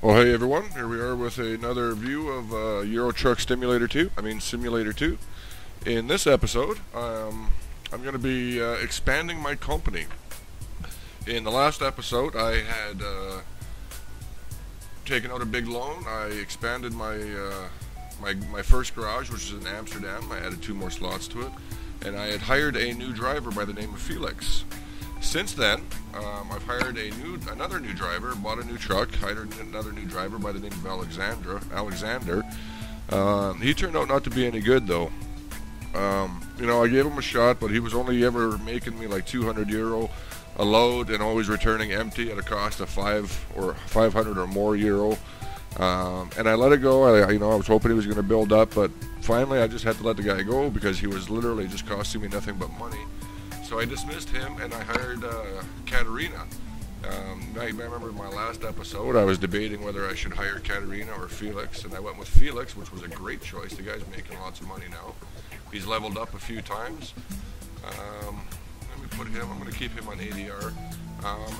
Well, hey everyone, here we are with another view of Euro Truck Simulator 2. In this episode, I'm going to be expanding my company. In the last episode, I had taken out a big loan. I expanded my first garage, which is in Amsterdam. I added 2 more slots to it, and I had hired a new driver by the name of Felix. Since then, I've hired another new driver, bought a new truck, hired another new driver by the name of Alexander. He turned out not to be any good, though. I gave him a shot, but he was only ever making me like €200 a load and always returning empty at a cost of 500 or more euro. And I let it go. I was hoping he was going to build up, but finally I just had to let the guy go because he was literally just costing me nothing but money. So I dismissed him and I hired Katerina. I remember in my last episode I was debating whether I should hire Katerina or Felix, and I went with Felix, which was a great choice. The guy's making lots of money now. He's leveled up a few times. Let me put him, I'm going to keep him on ADR.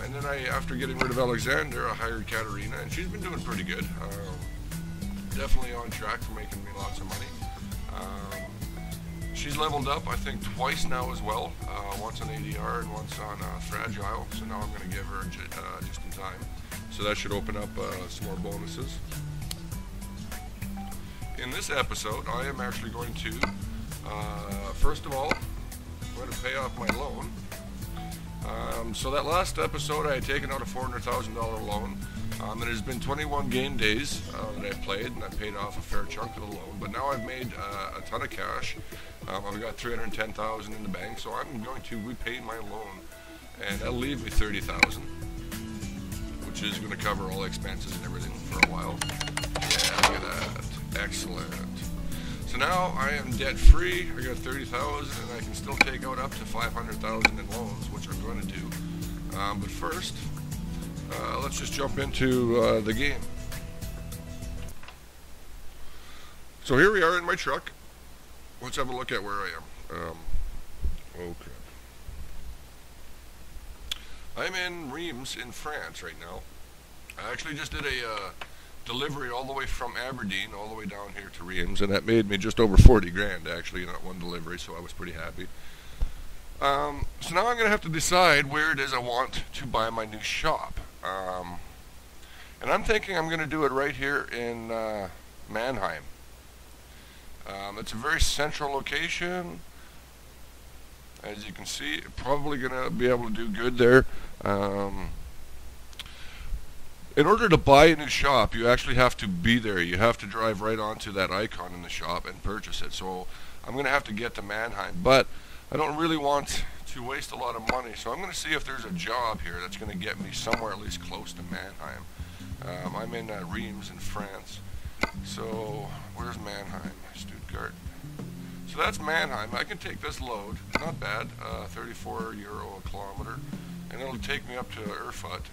And then after getting rid of Alexander, I hired Katerina, and she's been doing pretty good. Definitely on track for making me lots of money. She's leveled up, I think, twice now as well. Once on ADR and once on Fragile. So now I'm going to give her just in time. So that should open up some more bonuses. In this episode, I am actually going to, first of all, I'm going to pay off my loan. So that last episode, I had taken out a $400,000 loan. It has been 21 game days that I've played, and I paid off a fair chunk of the loan. But now I've made a ton of cash. I've got $310,000 in the bank, so I'm going to repay my loan, and that'll leave me $30,000, which is going to cover all expenses and everything for a while. Yeah, look at that. Excellent. So now I am debt-free. I got $30,000, and I can still take out up to $500,000 in loans, which I'm going to do. But first, let's just jump into the game. So here we are in my truck. Let's have a look at where I am. Okay. I'm in Reims in France right now. I actually just did a delivery all the way from Aberdeen all the way down here to Reims, and that made me just over 40 grand actually in that one delivery, so I was pretty happy. So now I'm going to have to decide where it is I want to buy my new shop. And I'm thinking I'm going to do it right here in Mannheim. It's a very central location. As you can see, probably going to be able to do good there. In order to buy a new shop, you actually have to be there. You have to drive right onto that icon in the shop and purchase it. So I'm going to have to get to Mannheim, but I don't really want to waste a lot of money. So I'm going to see if there's a job here that's going to get me somewhere at least close to Mannheim. I'm in Reims in France. So where's Mannheim? Stuttgart. So that's Mannheim. I can take this load, not bad, €34 a kilometer, and it'll take me up to Erfurt,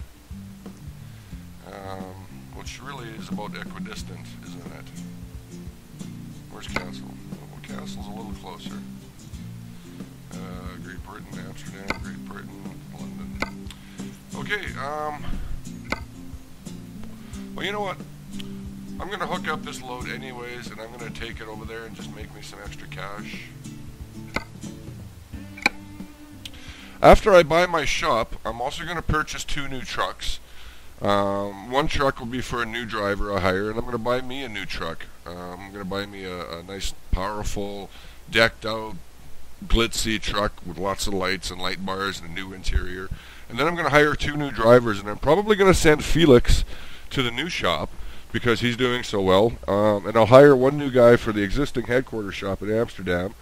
which really is about equidistant, isn't it? Where's Kassel? Well, Kassel's a little closer. Great Britain, Amsterdam, Great Britain, London. Okay, well, you know what? I'm going to hook up this load anyways, and I'm going to take it over there and just make me some extra cash. After I buy my shop, I'm also going to purchase 2 new trucks. One truck will be for a new driver I hire, and I'm going to buy me a new truck. I'm going to buy me a nice, powerful, decked out, glitzy truck with lots of lights and light bars and a new interior. And then I'm going to hire 2 new drivers, and I'm probably going to send Felix to the new shop because he's doing so well. And I'll hire 1 new guy for the existing headquarters shop in Amsterdam,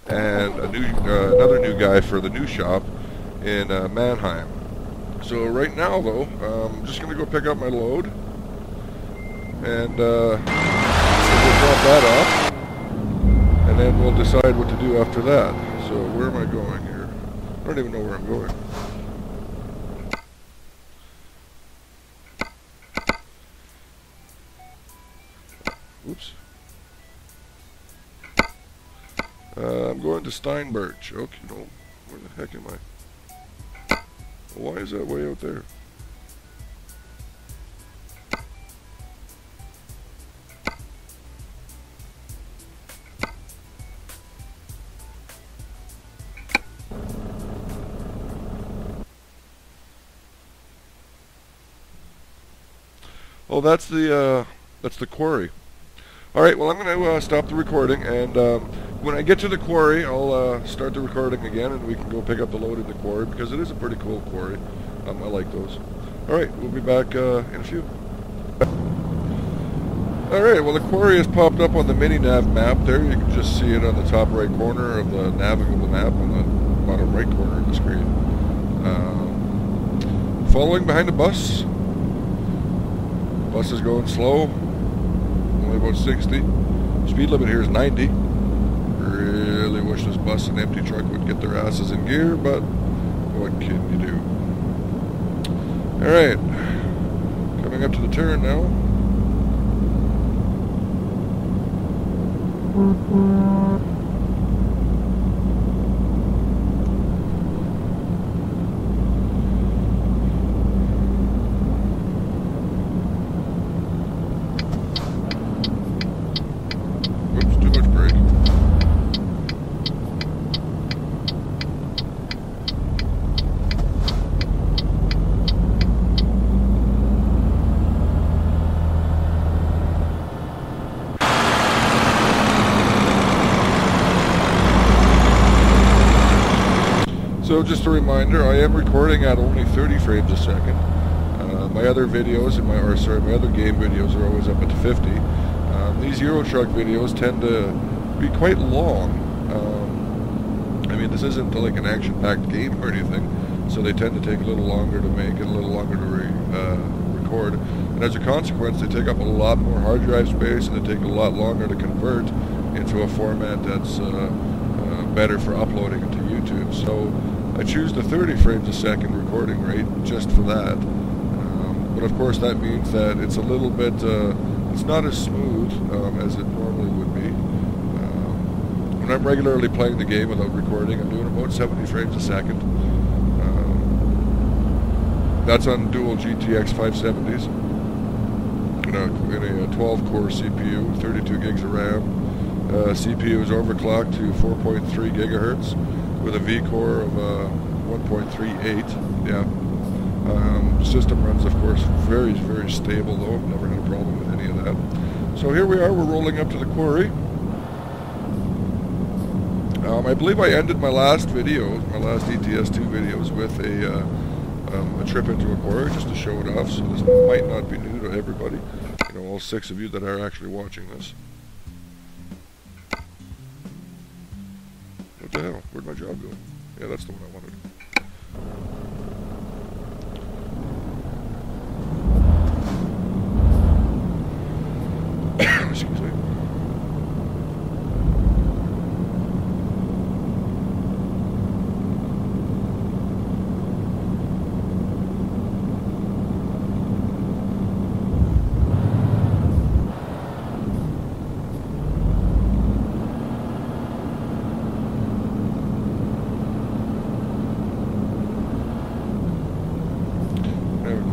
and another new guy for the new shop in Mannheim. So right now, though, I'm just going to go pick up my load, and we'll drop that off, and then we'll decide what to do after that. So where am I going here? I don't even know where I'm going. Oops. I'm going to Steinberg. Okay, no. Where the heck am I? Why is that way out there? Oh, that's the quarry. All right. Well, I'm going to stop the recording, and when I get to the quarry, I'll start the recording again, and we can go pick up the load in the quarry because it is a pretty cool quarry. I like those. All right. We'll be back in a few. Alright, well the quarry has popped up on the mini-nav map there. You can just see it on the top right corner of the navigable map on the bottom right corner of the screen. Following behind the bus. The bus is going slow, only about 60. Speed limit here is 90. Really wish this bus and empty truck would get their asses in gear, but what can you do? Alright, coming up to the turn now. Oops, too much brake. So just a reminder, I am recording at only 30 frames a second. My other videos, my other game videos are always up at 50. These Euro Truck videos tend to be quite long. I mean, this isn't like an action-packed game or anything, so they tend to take a little longer to make and a little longer to record. And as a consequence, they take up a lot more hard drive space, and they take a lot longer to convert into a format that's better for uploading into YouTube. So I choose the 30 frames a second recording rate just for that. But of course that means that it's a little bit, it's not as smooth as it normally would be. When I'm regularly playing the game without recording, I'm doing about 70 frames a second. That's on dual GTX 570s in a 12-core CPU, 32 gigs of RAM. CPU is overclocked to 4.3 gigahertz with a V-core of 1.38. Yeah. System runs, of course, very, very stable, though. I've never had a problem with any of that. So here we are. We're rolling up to the quarry. I believe I ended my last video, my last ETS2 videos, with a trip into a quarry, just to show it off. So this might not be new to everybody. You know, all 6 of you that are actually watching this. What the hell? Where'd my job go? Yeah, that's the one I wanted. Excuse me.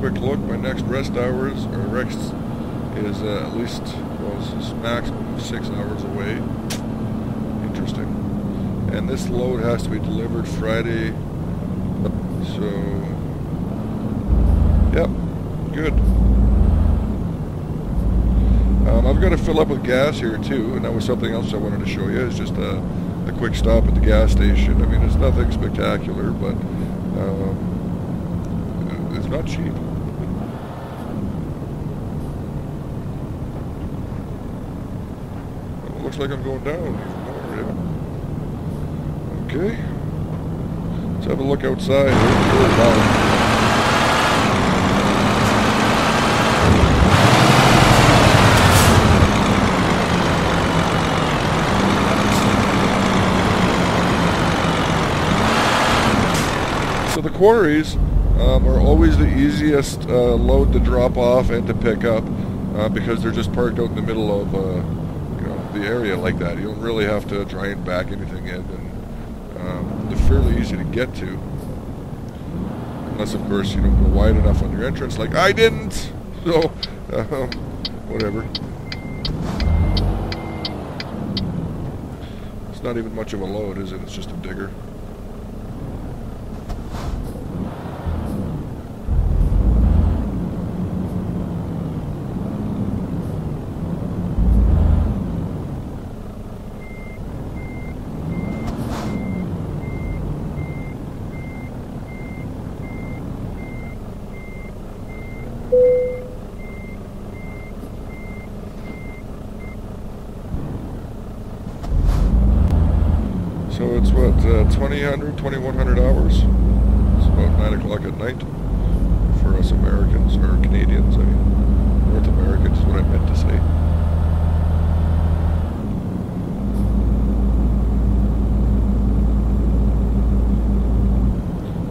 Quick look, my next rest hours, or rest is at least, well, it's maximum of 6 hours away. Interesting. And this load has to be delivered Friday, so, yep, good. I've got to fill up with gas here too, and that was something else I wanted to show you. It's just a quick stop at the gas station. I mean, it's nothing spectacular, but it's not cheap. Looks like I'm going down even more, yeah. Okay. Let's have a look outside. So the quarries are always the easiest load to drop off and to pick up because they're just parked out in the middle of the area like that. You don't really have to try and back anything in, and they're fairly easy to get to, unless of course you don't go wide enough on your entrance like I didn't. So whatever. It's not even much of a load, is it? It's just a digger. It's what, 2100 hours. It's about 9 o'clock at night for us Americans, or Canadians, I mean. North Americans is what I meant to say.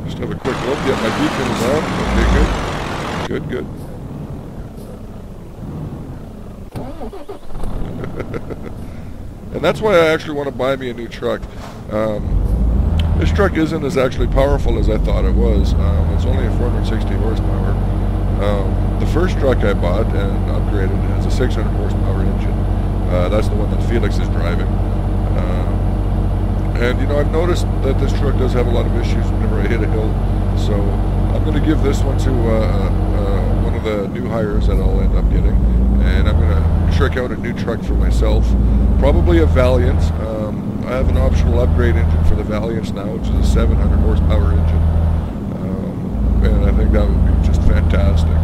Just have a quick look. Yeah, my beacon is on. Okay, good. Good. And that's why I actually want to buy me a new truck. This truck isn't as actually powerful as I thought it was. It's only a 460 horsepower. The first truck I bought and upgraded has a 600 horsepower engine. That's the one that Felix is driving. And you know, I've noticed that this truck does have a lot of issues whenever I hit a hill. So I'm going to give this one to one of the new hires that I'll end up getting. And I'm going to trick out a new truck for myself. Probably a Valiant. I have an optional upgrade engine for the Valiants now, which is a 700 horsepower engine. And I think that would be just fantastic.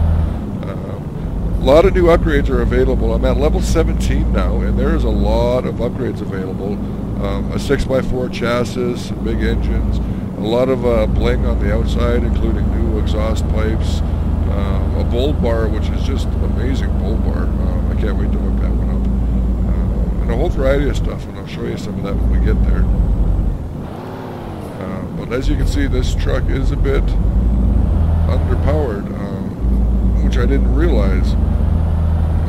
A lot of new upgrades are available. I'm at level 17 now, and there is a lot of upgrades available. A 6x4 chassis, big engines, a lot of bling on the outside, including new exhaust pipes, a bull bar, which is just amazing bull bar. I can't wait to hook that one up. And a whole variety of stuff, and I'll show you some of that when we get there. But as you can see, this truck is a bit underpowered, which I didn't realize.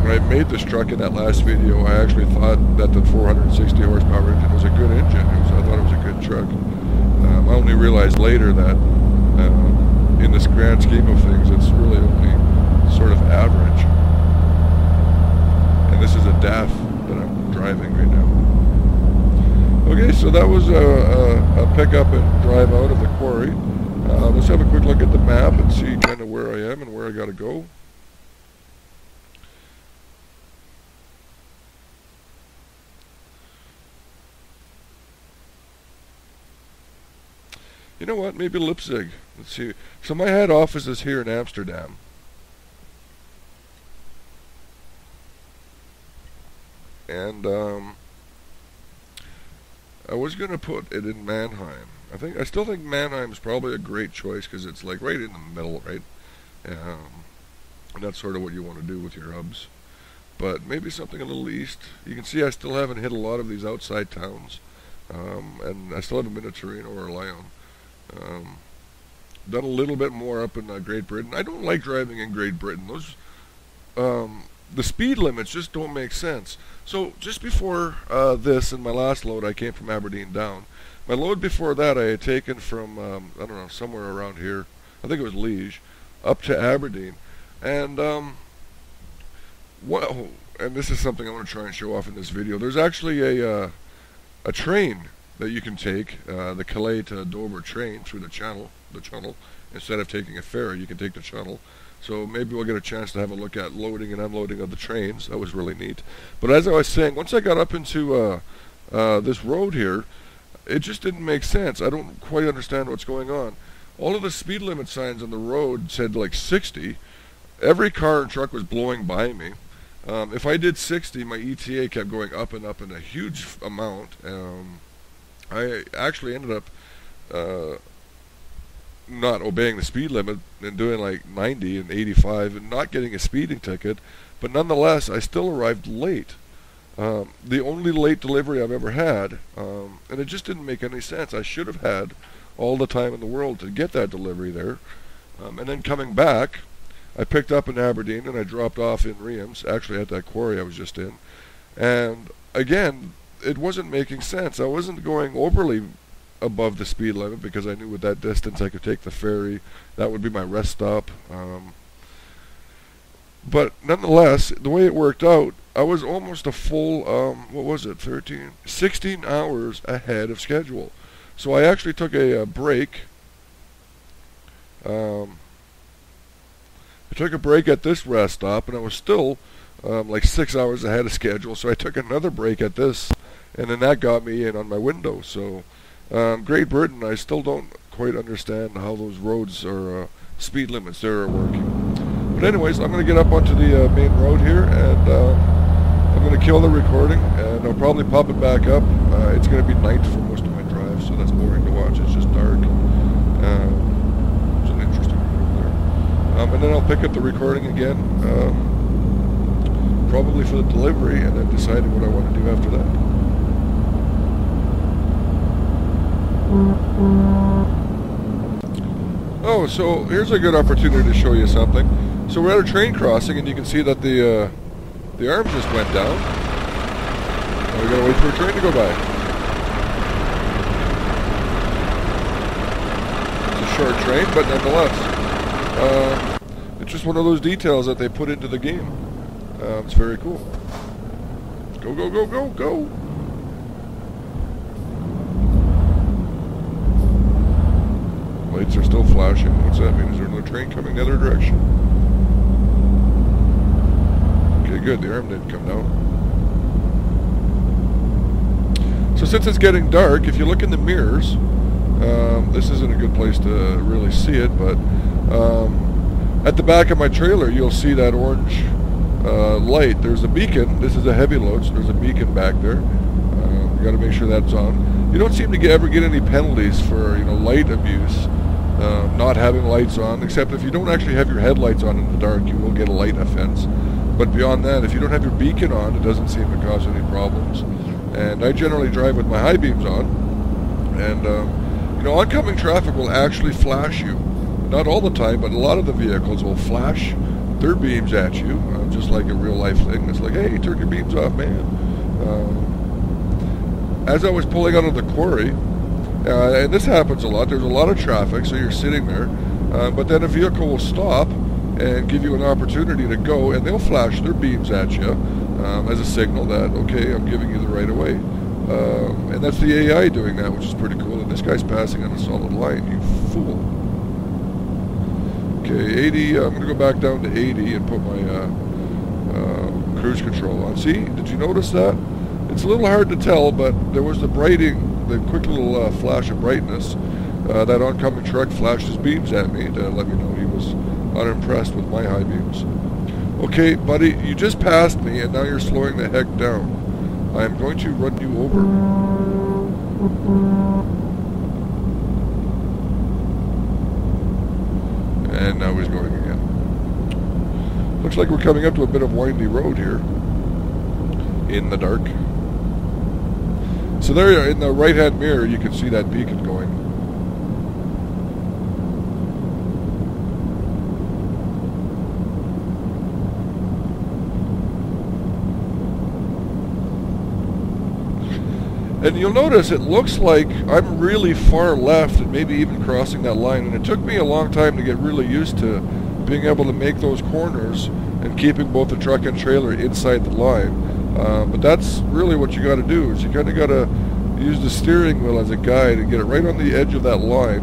When I made this truck in that last video, I actually thought that the 460 horsepower engine was a good engine. I thought it was a good truck. I only realized later that in this grand scheme of things, it's really only sort of average. And this is a DAF that I'm driving right now. Okay, so that was a pickup and drive out of the quarry. Let's have a quick look at the map and see kind of where I am and where I got to go. You know what? Maybe Leipzig. Let's see. So my head office is here in Amsterdam. And I was going to put it in Mannheim. I still think Mannheim is probably a great choice because it's like right in the middle, right? And that's sort of what you want to do with your hubs. But maybe something a little east. You can see I still haven't hit a lot of these outside towns. And I still haven't been to Torino or Lyon. Done a little bit more up in Great Britain. I don't like driving in Great Britain. Those the speed limits just don't make sense. So just before this and my last load, I came from Aberdeen down. My load before that I had taken from I don't know, somewhere around here. I think it was Liège, up to Aberdeen. And well, and this is something I want to try and show off in this video. There's actually a train that you can take, the Calais to Dover train through the channel, instead of taking a ferry. You can take the channel. So maybe we'll get a chance to have a look at loading and unloading of the trains. That was really neat. But as I was saying, once I got up into this road here, it just didn't make sense. I don't quite understand what's going on. All of the speed limit signs on the road said like 60. Every car and truck was blowing by me. If I did 60, my ETA kept going up and up in a huge amount. I actually ended up not obeying the speed limit and doing like 90 and 85 and not getting a speeding ticket, but nonetheless I still arrived late. The only late delivery I've ever had, and it just didn't make any sense. I should have had all the time in the world to get that delivery there. And then coming back, I picked up in Aberdeen and I dropped off in Reims, actually at that quarry I was just in. And again, it wasn't making sense. I wasn't going overly above the speed limit because I knew with that distance I could take the ferry. That would be my rest stop. But nonetheless, the way it worked out, I was almost a full, 16 hours ahead of schedule. So I actually took a break. I took a break at this rest stop, and I was still like 6 hours ahead of schedule. So I took another break at this, and then that got me in on my window. So Great Britain, I still don't quite understand how those roads or speed limits there are working. But anyways, I'm going to get up onto the main road here, and I'm going to kill the recording, and I'll probably pop it back up. It's going to be night for most of my drive, so pick up the recording again, probably for the delivery, and then deciding what I want to do after that. Oh, so here's a good opportunity to show you something. So we're at a train crossing, and you can see that the arm just went down. Now we gotta wait for a train to go by. It's a short train, but nonetheless, it's just one of those details that they put into the game. It's very cool. Go, go, go, go, go! Lights are still flashing. What's that mean? Is there another train coming the other direction? Okay, good. The arm didn't come down. So since it's getting dark, if you look in the mirrors, this isn't a good place to really see it, but at the back of my trailer, you'll see that orange light. There's a beacon. This is a heavy load, so there's a beacon back there. You got to make sure that's on. You don't seem to ever get any penalties for light abuse, not having lights on, except if you don't actually have your headlights on in the dark, you will get a light offense. But beyond that, if you don't have your beacon on, it doesn't seem to cause any problems. And I generally drive with my high beams on, and oncoming traffic will actually flash you. Not all the time, but a lot of the vehicles will flash their beams at you, just like a real life thing. It's like, hey, turn your beams off, man. As I was pulling out of the quarry, and this happens a lot, there's a lot of traffic, so you're sitting there, but then a vehicle will stop and give you an opportunity to go, and they'll flash their beams at you as a signal that, okay, I'm giving you the right of way. And that's the AI doing that, which is pretty cool. And this guy's passing on a solid line, you fool. Okay, 80, I'm going to go back down to 80 and put my cruise control on. See, did you notice that? It's a little hard to tell, but there was the quick little flash of brightness. That oncoming truck flashed his beams at me to let me know he was unimpressed with my high beams. Okay, buddy, you just passed me, and now you're slowing the heck down. I'm going to run you over. And now he's going again. Looks like we're coming up to a bit of windy road here in the dark. So there in the right-hand mirror, you can see that beacon going. And you'll notice it looks like I'm really far left and maybe even crossing that line. And it took me a long time to get really used to being able to make those corners and keeping both the truck and trailer inside the line. But that's really what you got to do, is you kind of got to use the steering wheel as a guide and get it right on the edge of that line.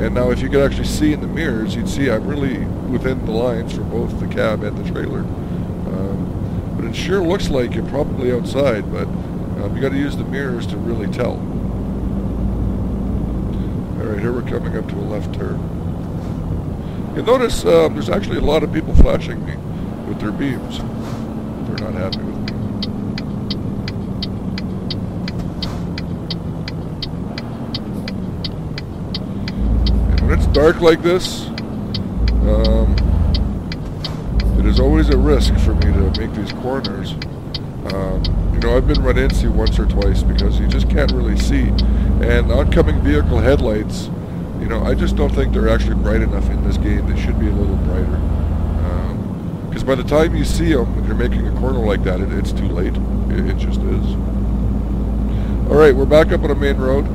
And now if you could actually see in the mirrors, you'd see I'm really within the lines for both the cab and the trailer. But it sure looks like you're probably outside, but you got to use the mirrors to really tell. Alright, here we're coming up to a left turn. You'll notice there's actually a lot of people flashing me with their beams. They're not happy with me. And when it's dark like this, it is always a risk for me to make these corners. I've been run into once or twice because you just can't really see. And oncoming vehicle headlights, I just don't think they're actually bright enough in this game. They should be a little brighter. Because by the time you see them, if you're making a corner like that, it's too late. It just is. Alright, we're back up on a main road.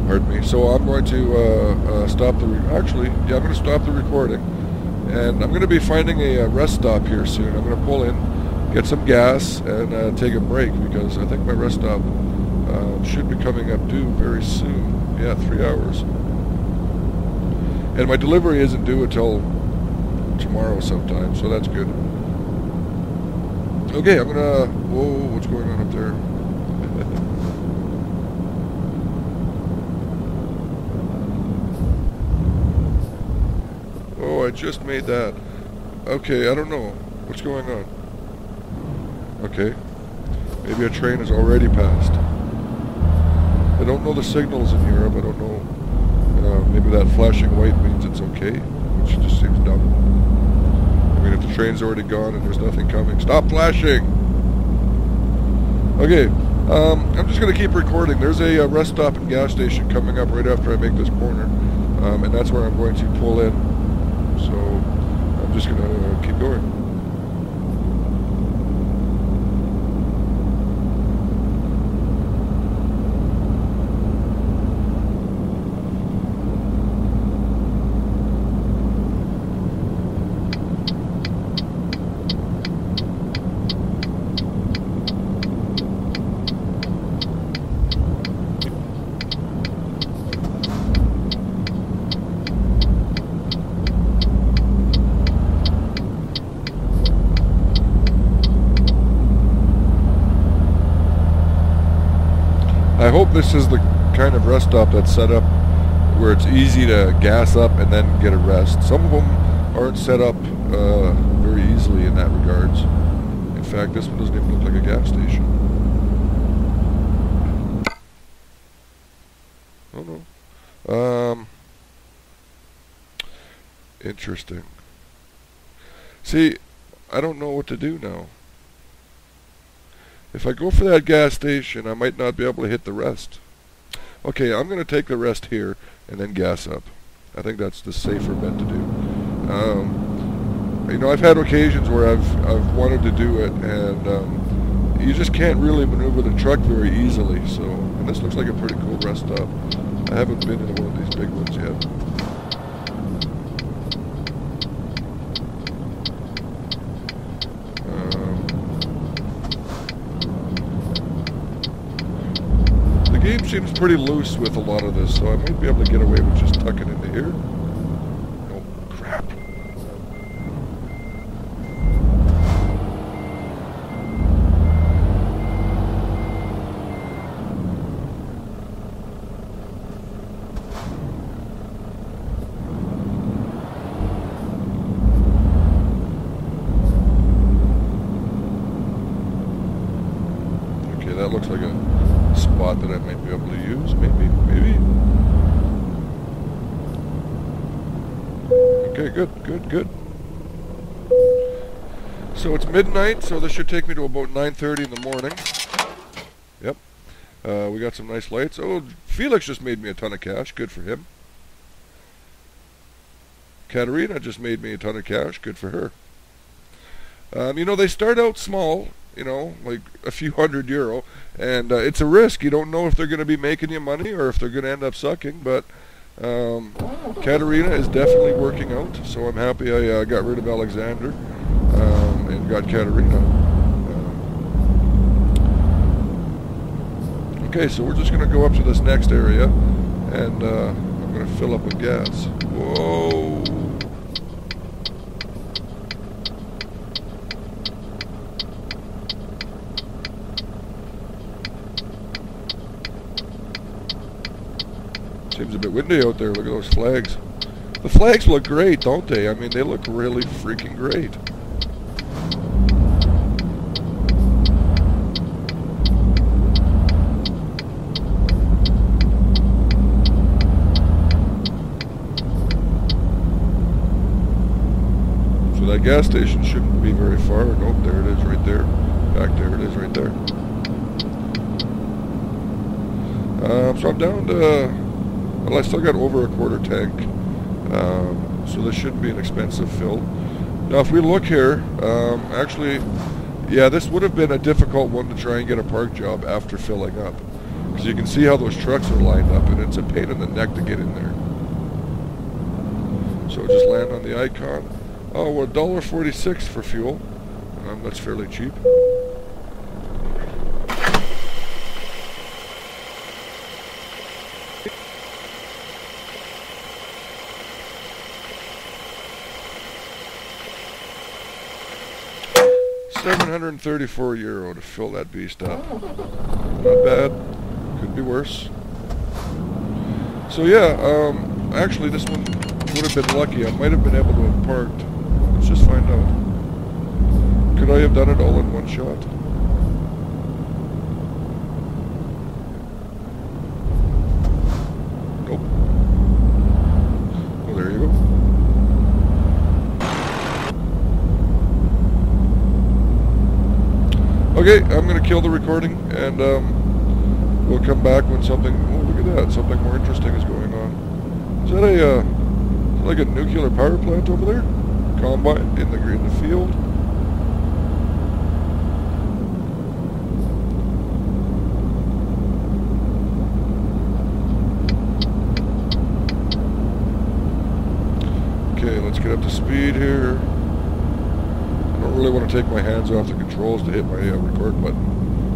Pardon me. So I'm going to stop the... I'm going to stop the recording. And I'm going to be finding a rest stop here soon. I'm going to pull in, get some gas, and take a break, because I think my rest stop should be coming up due very soon. Yeah, 3 hours. And my delivery isn't due until tomorrow sometime, so that's good. Okay, I'm gonna... Whoa, what's going on up there? Oh, I just made that. Okay, I don't know. What's going on? Okay. Maybe a train has already passed. I don't know the signals in Europe. I don't know. Maybe that flashing white means it's okay, which just seems dumb. mean, if the train's already gone and there's nothing coming. Stop flashing! Okay, I'm just going to keep recording. There's a rest stop and gas station coming up right after I make this corner. And that's where I'm going to pull in. So, I'm just going to keep going. I hope this is the kind of rest stop that's set up where it's easy to gas up and then get a rest. Some of them aren't set up very easily in that regards. In fact, this one doesn't even look like a gas station. Oh no. Interesting. See, I don't know what to do now. If I go for that gas station, I might not be able to hit the rest. Okay, I'm going to take the rest here and then gas up. I think that's the safer bet to do. You know, I've had occasions where I've wanted to do it, and you just can't really maneuver the truck very easily. So, and this looks like a pretty cool rest stop. I haven't been in one of these big ones yet. The game seems pretty loose with a lot of this, so I might be able to get away with just tucking into here. Oh, crap. Okay, that looks like a spot that I might be able to use, maybe. Okay, good. So it's midnight, so this should take me to about 9:30 in the morning. Yep. We got some nice lights. Oh, Felix just made me a ton of cash. Good for him. Katerina just made me a ton of cash. Good for her. You know, they start out small, you know, like a few €100, and it's a risk. You don't know if they're going to be making you money or if they're going to end up sucking, but Katerina is definitely working out, so I'm happy I got rid of Alexander and got Katerina. Okay, so we're just going to go up to this next area, and I'm going to fill up with gas. Whoa! Seems a bit windy out there. Look at those flags. The flags look great, don't they? I mean, they look really freaking great. So that gas station shouldn't be very far. Nope, there it is right there. Back there it is right there. So I'm down to... Well, I still got over a quarter tank, so this shouldn't be an expensive fill. Now, if we look here, actually, yeah, this would have been a difficult one to try and get a park job after filling up, because you can see how those trucks are lined up, and it's a pain in the neck to get in there. So just land on the icon. Oh, well, $1.46 for fuel. That's fairly cheap. €734 to fill that beast up. Not bad. Could be worse. So yeah, actually this one would have been lucky. I might have been able to have parked. Let's just find out. Could I have done it all in one shot? Nope. Well, there you go. Okay, I'm going to kill the recording, and we'll come back when something... Oh, look at that. Something more interesting is going on. Is that a... like a nuclear power plant over there? Combine in the field? Okay, let's get up to speed here. I don't really want to take my hands off the controls to hit my record button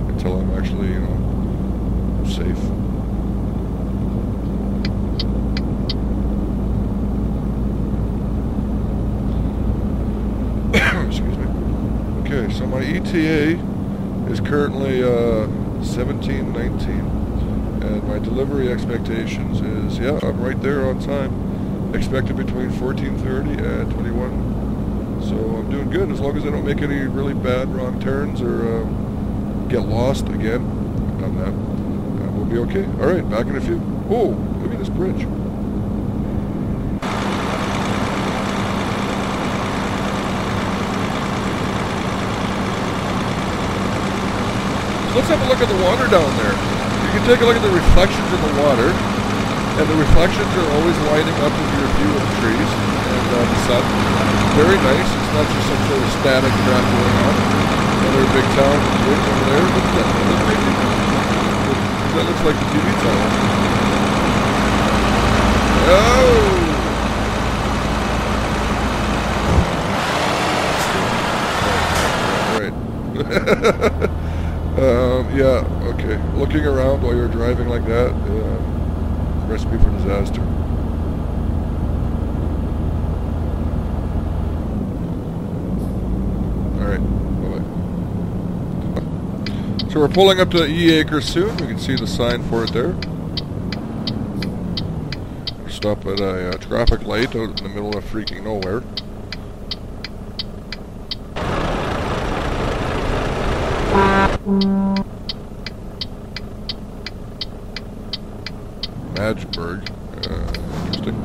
until I'm actually, you know, safe. Excuse me. Okay, so my ETA is currently 17:19, and my delivery expectations is, yeah, I'm right there on time. Expected between 14:30 and 21. So I'm doing good as long as I don't make any really bad wrong turns or get lost again. I've done that. We'll be okay. All right, back in a few. Oh, look at this bridge. Let's have a look at the water down there. You can take a look at the reflections in the water, and the reflections are always lining up with your view of the trees and the sun. Very nice. It's not just some sort of static crap going on. Another big town right over there. Look at that. That looks like the TV tower. Oh! Right. Yeah, okay. Looking around while you're driving like that, recipe for disaster. Alright, bye-bye. So we're pulling up to E Acre soon. We can see the sign for it there. Stop at a traffic light out in the middle of freaking nowhere. Madgeburg. Interesting.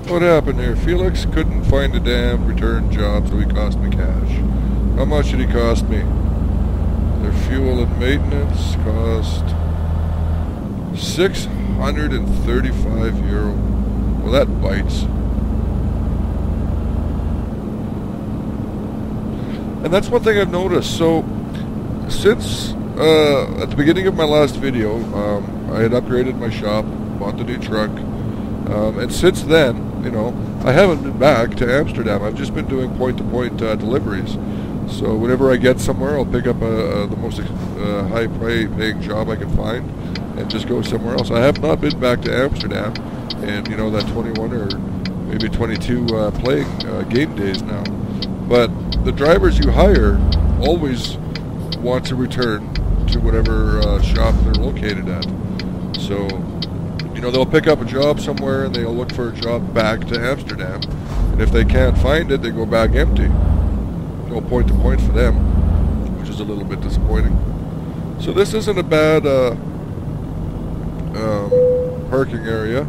What happened here? Felix couldn't find a damn return job, so he cost me cash. How much did he cost me? Their fuel and maintenance cost €635. Well, that bites. And that's one thing I've noticed. So, since at the beginning of my last video, I had upgraded my shop, bought the new truck, and since then, you know, I haven't been back to Amsterdam. I've just been doing point-to-point deliveries. So whenever I get somewhere, I'll pick up the most high-paying job I can find and just go somewhere else. I have not been back to Amsterdam in, you know, that 21 or maybe 22 playing game days now. But the drivers you hire always want to return to whatever shop they're located at. So, you know, they'll pick up a job somewhere and they'll look for a job back to Amsterdam. And if they can't find it, they go back empty. No point to point for them, which is a little bit disappointing. So this isn't a bad parking area.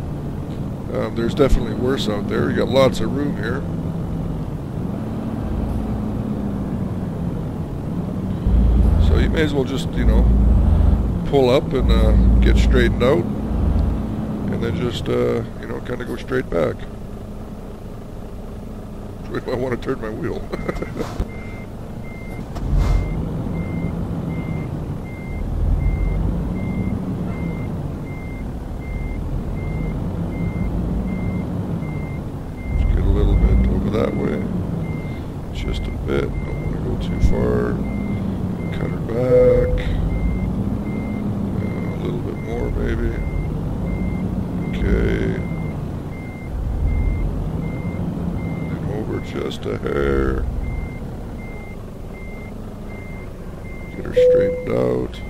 There's definitely worse out there. You got lots of room here. So you may as well just, you know, pull up and get straightened out. And then just, you know, kind of go straight back. Which way do I want to turn my wheel? maybe. Okay. And over just a hair. Get her straightened out.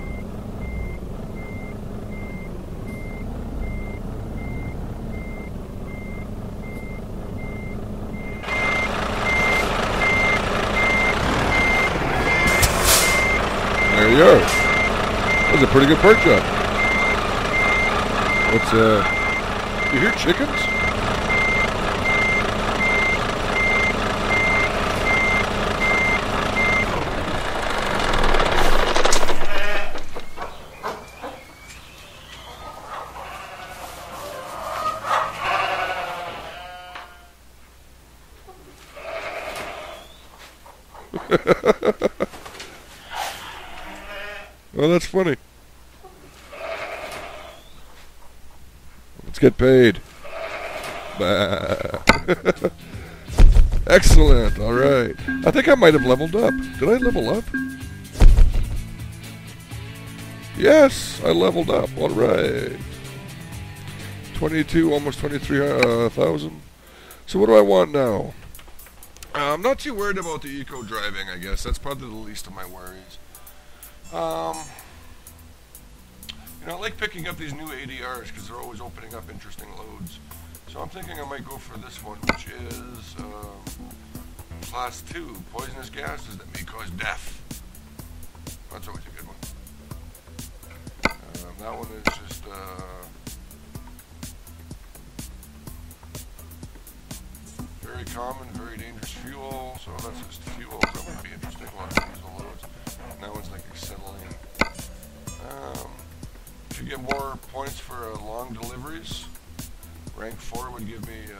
There you are. That was a pretty good pork chop. What's you hear chickens? Well, that's funny. Let's get paid. Excellent. All right. I think I might have leveled up. Did I level up? Yes, I leveled up. All right. 22, almost 23,000. So what do I want now? I'm not too worried about the eco driving, I guess. That's probably the least of my worries. You know, I like picking up these new ADRs because they're always opening up interesting loads. So I'm thinking I might go for this one, which is Class 2, poisonous gases that may cause death. That's always a good one. That one is just very common, very dangerous fuel. So that's just fuel. That would be interesting. A lot of diesel loads. And that one's like acetylene. If you get more points for long deliveries, rank 4 would give me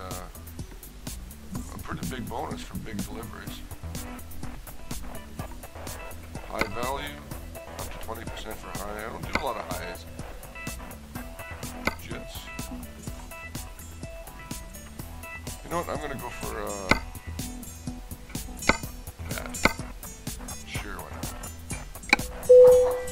a pretty big bonus for big deliveries. High value, up to 20% for high. I don't do a lot of highs. Jets. You know what? I'm gonna go for that. Sure, why not?